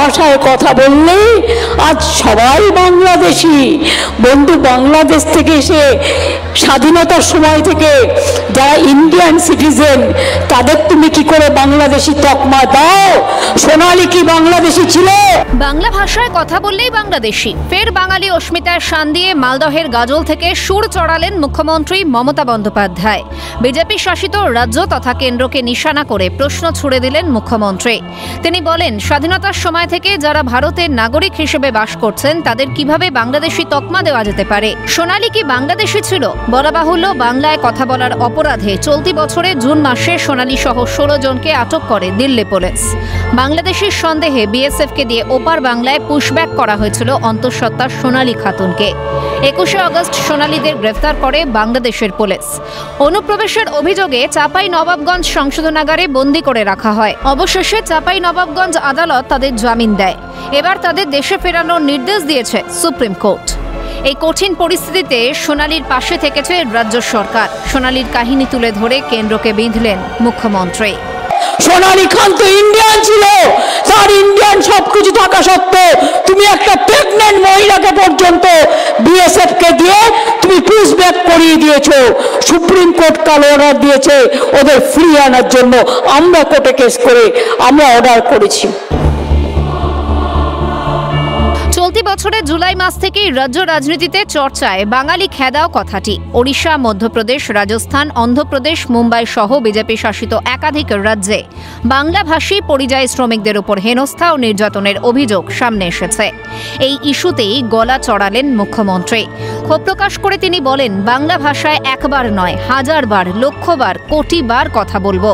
ভাষায় কথা বললেই আজ সবাই বাংলাদেশি। বন্ধু, বাংলাদেশ থেকে এসে স্বাধীনতার সময় থেকে যারা ইন্ডিয়ান সিটিজেন তাদের তুমি কি করে বাংলাদেশি তকমা দাও? সোনালী কি বাংলাদেশি ছিল? বাংলা ভাষায় কথা বললেই বাংলাদেশি। ফের বাঙালি অস্মিতার শান দিয়ে মালদহের গাজল থেকে সুর চড়ালেন মুখ্যমন্ত্রী মমতা বন্দ্যোপাধ্যায়। বিজেপি শাসিত রাজ্য তথা কেন্দ্রকে নিশানা করে প্রশ্ন ছুড়ে দিলেন মুখ্যমন্ত্রী। তিনি বলেন, স্বাধীনতার সময় থেকে যারা ভারতের নাগরিক হিসেবে বাস করছেন তাদের কিভাবে বাংলাদেশি তকমা দেওয়া যেতে পারে? সোনালী কি বাংলাদেশি ছিল? বলা বাহুল্য, বাংলায় কথা বলার অপরাধে চলতি বছরে জুন মাসে সোনালী সহ 16 জনকে আটক করে দিল্লি পুলিশ। বাংলাদেশের সন্দেহে বিএসএফকে দিয়ে ওপার বাংলায় পুশব্যাক করা হয়েছিল অন্তঃসত্ত্বা সোনালী খাতুনকে। 21 আগস্ট সোনালীদের গ্রেফতার করে বাংলাদেশের পুলিশ। অনুপ্রবেশের অভিযোগে চাঁপাইনবাবগঞ্জ সংশোধনাগারে বন্দী করে রাখা হয়। অবশেষে চাঁপাইনবাবগঞ্জ আদালত তাদের জামিন দেয়। এবার তাদের দেশে ফেরানোর নির্দেশ দিয়েছে সুপ্রিম কোর্ট। এই কঠিন পরিস্থিতিতে সোনালীর পাশে থেকেছে রাজ্য সরকার। সোনালীর কাহিনী তুলে ধরে কেন্দ্রকে বিঁধলেন মুখ্যমন্ত্রী। সোনালী খান তো ইন্ডিয়ান ছিল, তার ইন্ডিয়ান সবকিছু থাকা সত্ত্বেও তুমি একটা প্রেগনেন্ট মহিলাকে পর্যন্ত বিএসএফ কে দিয়ে তুমি পুশব্যাক করিয়ে দিয়েছো। সুপ্রিম কোর্ট কাল অর্ডার দিয়েছে ওদের ফ্রি আনার জন্য। আমরা কোর্টে কেস করে আমরা অর্ডার করেছি। চলতি বছরের জুলাই মাস থেকেই রাজ্য রাজনীতিতে চর্চায় বাঙালি খেদাও কথাটি। ওড়িশা, মধ্যপ্রদেশ, রাজস্থান, অন্ধ্রপ্রদেশ, মুম্বাই সহ বিজেপি শাসিত একাধিক রাজ্যে বাংলাভাষী পরিযায়ী শ্রমিকদের উপর হেনস্থা ও নির্যাতনের অভিযোগ সামনে এসেছে। এই ইস্যুতেই গলা চড়ালেন মুখ্যমন্ত্রী। ক্ষোভ প্রকাশ করে তিনি বলেন, বাংলা ভাষায় একবার নয়, হাজারবার, লক্ষবার, কোটিবার কথা বলবো।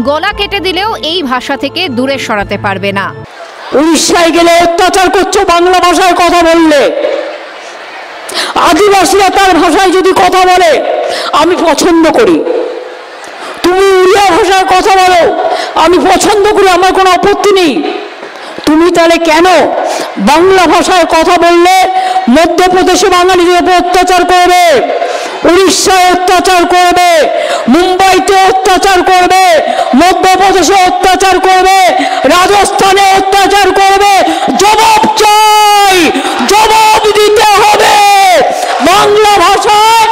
গলা কেটে দিলেও এই ভাষা থেকে দূরে সরাতে পারবে না। উড়িষ্যায় গেলে অত্যাচার করছো বাংলা ভাষায় কথা বললে। আদিবাসীরা তার ভাষায় যদি কথা বলে আমি পছন্দ করি। তুমি উড়িয়া ভাষায় কথা বলো, আমি পছন্দ করি, আমার কোনো আপত্তি নেই। তুমি তাহলে কেন বাংলা ভাষায় কথা বললে মধ্যপ্রদেশে বাঙালিদের উপর অত্যাচার করবে, উড়িষ্যায় অত্যাচার করবে, মুম্বাইতে অত্যাচার করবে, মধ্যপ্রদেশে অত্যাচার করবে, রাজস্থানে অত্যাচার করবে? জবাব চাই, জবাব দিতে হবে। বাংলা ভাষায়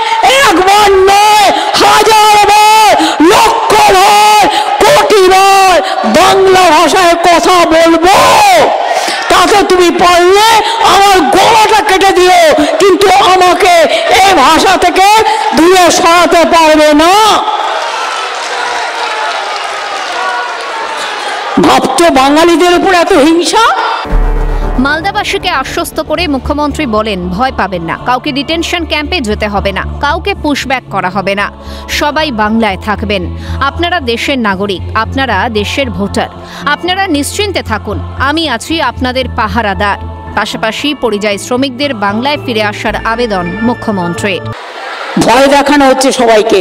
একবার নয়, হাজারবার, লক্ষবার, কোটিবার বাংলা ভাষায় কথা বলবো। তাকে তুমি পারলে আমার গলাটা কেটে দিও, কিন্তু আমাকে এই ভাষা থেকে দূরে সরাতে পারবে না। ভাবছো বাঙালিদের উপর এত হিংসা? মালদাবাসীকে আশ্বস্ত করে মুখ্যমন্ত্রী বলেন, ভয় পাবেন না, কাউকে ডিটেনশন ক্যাম্পে যেতে হবে না, কাউকে পুশব্যাক করা হবে না, সবাই বাংলায় থাকবেন। আপনারা দেশের নাগরিক, আপনারা দেশের ভোটার, আপনারা নিশ্চিন্তে থাকুন, আমি আছি আপনাদের পাহারাদার। পাশাপাশি পরিযায়ী শ্রমিকদের বাংলায় ফিরে আসার আবেদন মুখ্যমন্ত্রীর। ভয় দেখানো হচ্ছে সবাইকে।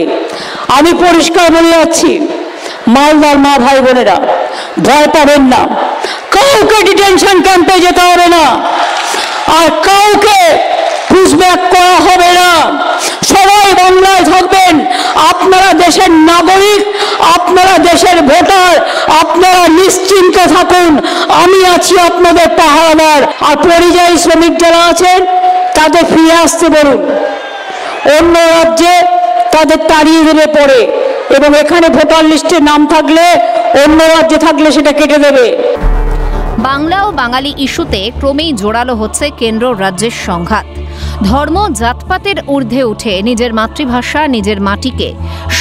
আমি পরিষ্কার বলে যাচ্ছি, মালদার মা ভাই বোনেরা, ভয় পাবেন না। কাউকে ডিটেনশন ক্যাম্পে যেতে হবে না, আর কাউকে পুশব্যাক করা হবে না। সবাই বাংলায় থাকবেন। আপনারা দেশের নাগরিক, আপনারা দেশের ভোটার, আপনারা নিশ্চিন্তে থাকুন, আমি আছি আপনাদের পাহারাদার। আর পরিযায়ী শ্রমিক যারা আছেন তাদের ফিরে আসতে বলুন। অন্য রাজ্যে তাদের তাড়িয়ে দেবে পরে, এবং এখানে ভোটার লিস্টে নাম থাকলে অন্য রাজ্যে থাকলে সেটা কেটে দেবে। বাংলা ও বাঙালি ইস্যুতে ক্রমেই জোরালো হচ্ছে কেন্দ্র রাজ্যের সংঘাত। ধর্ম, জাতপাতের ঊর্ধ্বে উঠে নিজের মাতৃভাষা, নিজের মাটিকে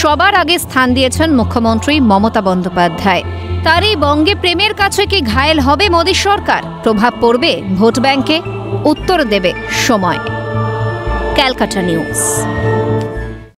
সবার আগে স্থান দিয়েছেন মুখ্যমন্ত্রী মমতা বন্দ্যোপাধ্যায়। তার এই বঙ্গে প্রেমের কাছে কি ঘায়েল হবে মোদী সরকার? প্রভাব পড়বে ভোট ব্যাংকে? উত্তর দেবে সময়। ক্যালকাটা নিউজ।